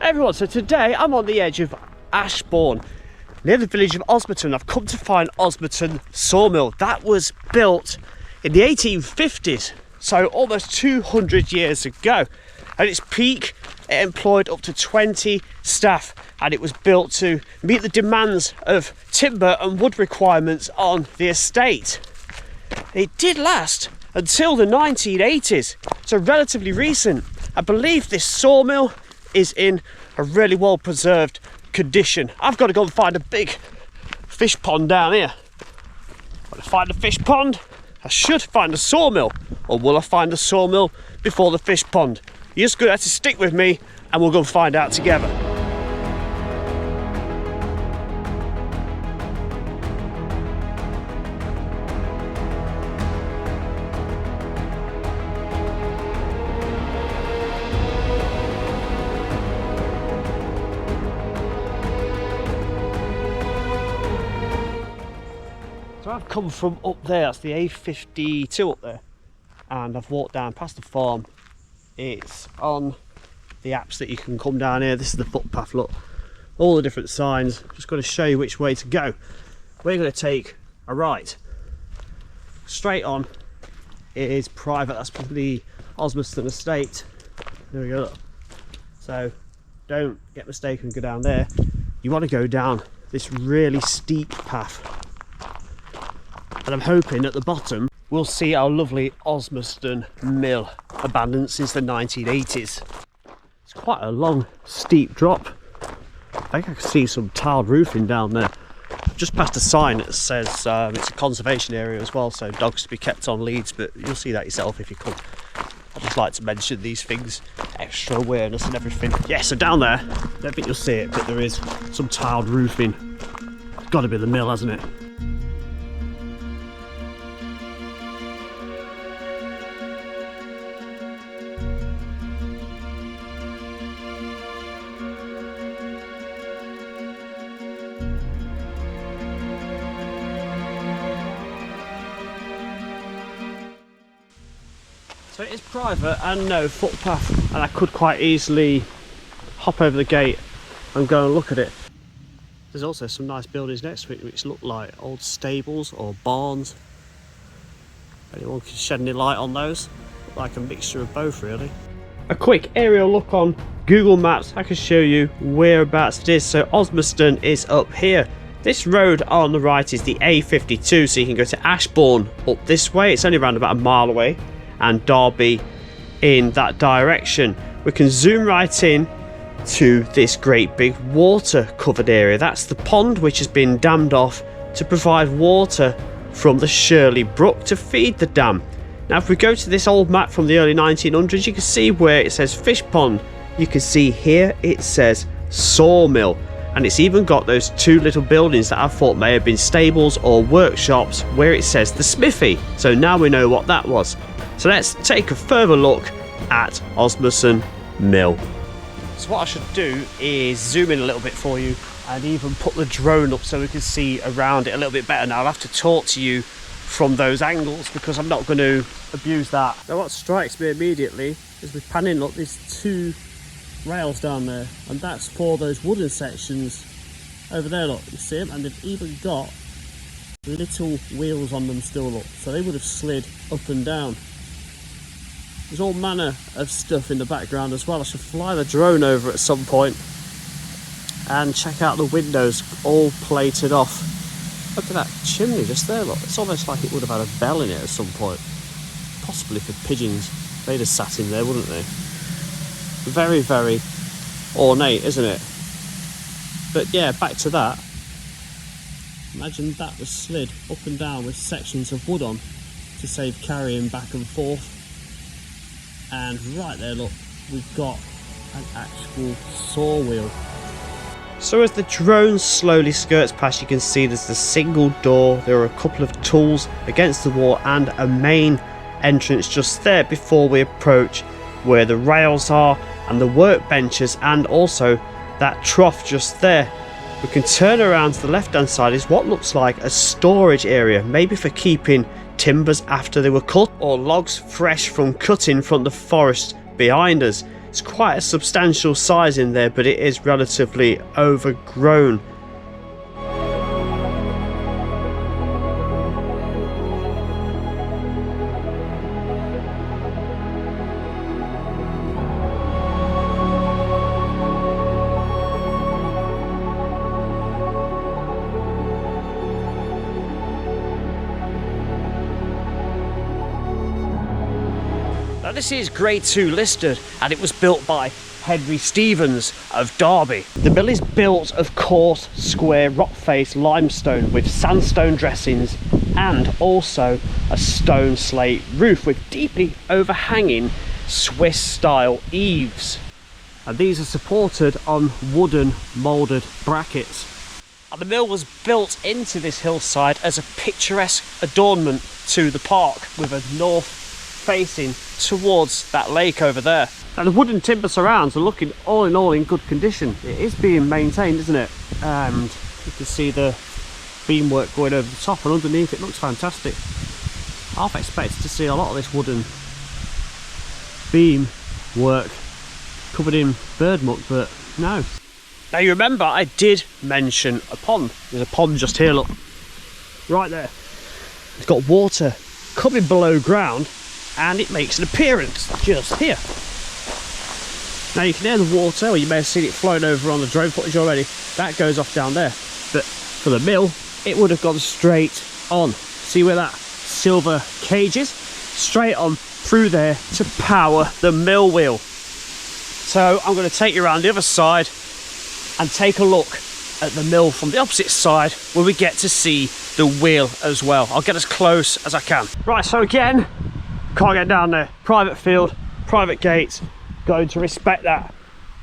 Hey everyone, so today I'm on the edge of Ashbourne, near the village of Osmerton. I've come to find Osmerton Sawmill. That was built in the 1850s, so almost 200 years ago. At its peak, it employed up to 20 staff, and it was built to meet the demands of timber and wood requirements on the estate. It did last until the 1980s, so relatively recent. I believe this sawmill is in a really well preserved condition. I've got to go and find a big fish pond down here. When I find a fish pond, I should find a sawmill, or will I find a sawmill before the fish pond? You're just going to have to stick with me and we'll go and find out together. So I've come from up there, that's the A52 up there, and I've walked down past the farm. It's on the apps that you can come down here. This is the footpath, look, all the different signs. Just going to show you which way to go. We're going to take a right. Straight on, it is private, that's probably Osmaston estate. There we go, look. So don't get mistaken and go down there. You want to go down this really steep path. And I'm hoping at the bottom we'll see our lovely Osmerton Mill, abandoned since the 1980s. It's quite a long, steep drop. I think I can see some tiled roofing down there. Just past a sign that says it's a conservation area as well, so dogs to be kept on leads, but you'll see that yourself if you come. I just like to mention these things, extra awareness and everything. Yeah, so down there, don't think you'll see it, but there is some tiled roofing. It's got to be the mill, hasn't it? So it is private and no footpath, and I could quite easily hop over the gate and go and look at it. There's also some nice buildings next to it which look like old stables or barns. Anyone can shed any light on those? Look like a mixture of both really. A quick aerial look on Google Maps, I can show you whereabouts it is. So Osmaston is up here. This road on the right is the A52, so you can go to Ashbourne up this way. It's only around about a mile away, and Derby in that direction. We can zoom right in to this great big water covered area. That's the pond which has been dammed off to provide water from the Shirley Brook to feed the dam. Now if we go to this old map from the early 1900s, you can see where it says fish pond. You can see here it says sawmill, and it's even got those two little buildings that I thought may have been stables or workshops where it says the smithy. So now we know what that was. So let's take a further look at Osmerton Mill. So what I should do is zoom in a little bit for you and even put the drone up so we can see around it a little bit better. Now I'll have to talk to you from those angles because I'm not going to abuse that. Now what strikes me immediately is we pan in, look, there's two rails down there, and that's for those wooden sections over there, look, you see them, and they've even got little wheels on them still, look, so they would have slid up and down. There's all manner of stuff in the background as well. I should fly the drone over at some point and check out the windows all plated off. Look at that chimney just there, look. It's almost like it would have had a bell in it at some point. Possibly for pigeons. They'd have sat in there, wouldn't they? Very, very ornate, isn't it? But yeah, back to that. Imagine that was slid up and down with sections of wood on to save carrying back and forth. And right there, look, we've got an actual saw wheel. So as the drone slowly skirts past, you can see there's a single door, there are a couple of tools against the wall, and a main entrance just there before we approach where the rails are and the workbenches, and also that trough just there. We can turn around to the left hand side is what looks like a storage area, maybe for keeping timbers after they were cut, or logs fresh from cutting from the forest behind us. It's quite a substantial size in there, but it is relatively overgrown. Now this is Grade 2 listed, and it was built by Henry Stevens of Derby. The mill is built of coarse, square, rock-faced limestone with sandstone dressings and also a stone slate roof with deeply overhanging Swiss-style eaves. And these are supported on wooden moulded brackets. And the mill was built into this hillside as a picturesque adornment to the park, with a north facing towards that lake over there. And the wooden timber surrounds are looking all in all in good condition. It is being maintained, isn't it? And you can see the beamwork going over the top, and underneath it looks fantastic. I've expected to see a lot of this wooden beam work covered in bird muck, but no. Now you remember I did mention a pond. There's a pond just here, look. Right there. It's got water coming below ground, and it makes an appearance just here. Now you can hear the water, or you may have seen it flowing over on the drone footage already. That goes off down there. But for the mill, it would have gone straight on. See where that silver cage is? Straight on through there to power the mill wheel. So I'm going to take you around the other side and take a look at the mill from the opposite side, where we get to see the wheel as well. I'll get as close as I can. Right, so again, can't get down there. Private field, private gates, going to respect that.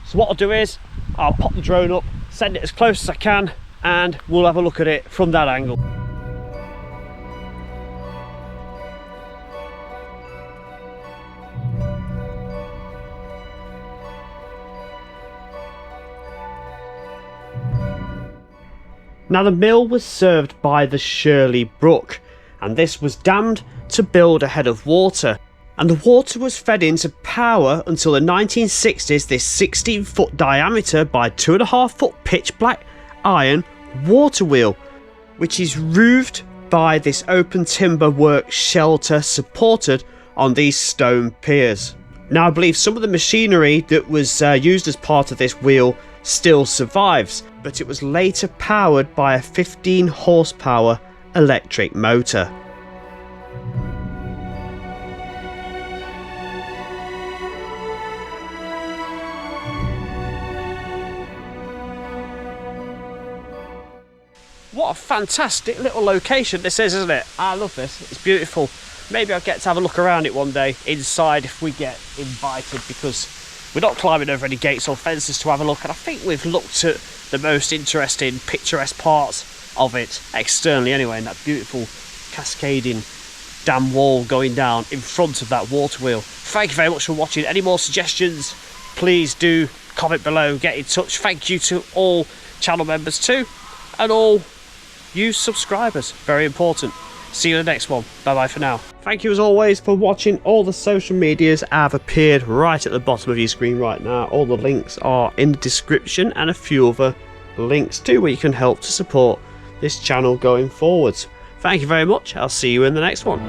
So what I'll do is, I'll pop the drone up, send it as close as I can, and we'll have a look at it from that angle. Now the mill was served by the Shirley Brook, and this was dammed to build a head of water, and the water was fed into power until the 1960s. This 16-foot diameter by 2.5-foot pitch black iron water wheel, which is roofed by this open timber work shelter supported on these stone piers. Now I believe some of the machinery that was used as part of this wheel still survives, but it was later powered by a 15 horsepower electric motor. What a fantastic little location this is, isn't it? I love this, it's beautiful. Maybe I'll get to have a look around it one day inside if we get invited, because we're not climbing over any gates or fences to have a look, and I think we've looked at the most interesting, picturesque parts of it, externally anyway, and that beautiful cascading dam wall going down in front of that water wheel. Thank you very much for watching. Any more suggestions, please do comment below, get in touch. Thank you to all channel members too, and all you subscribers, very important. See you in the next one. Bye bye for now. Thank you as always for watching. All the social medias have appeared right at the bottom of your screen right now. All the links are in the description, and a few other links too, where you can help to support this channel going forwards. Thank you very much. I'll see you in the next one.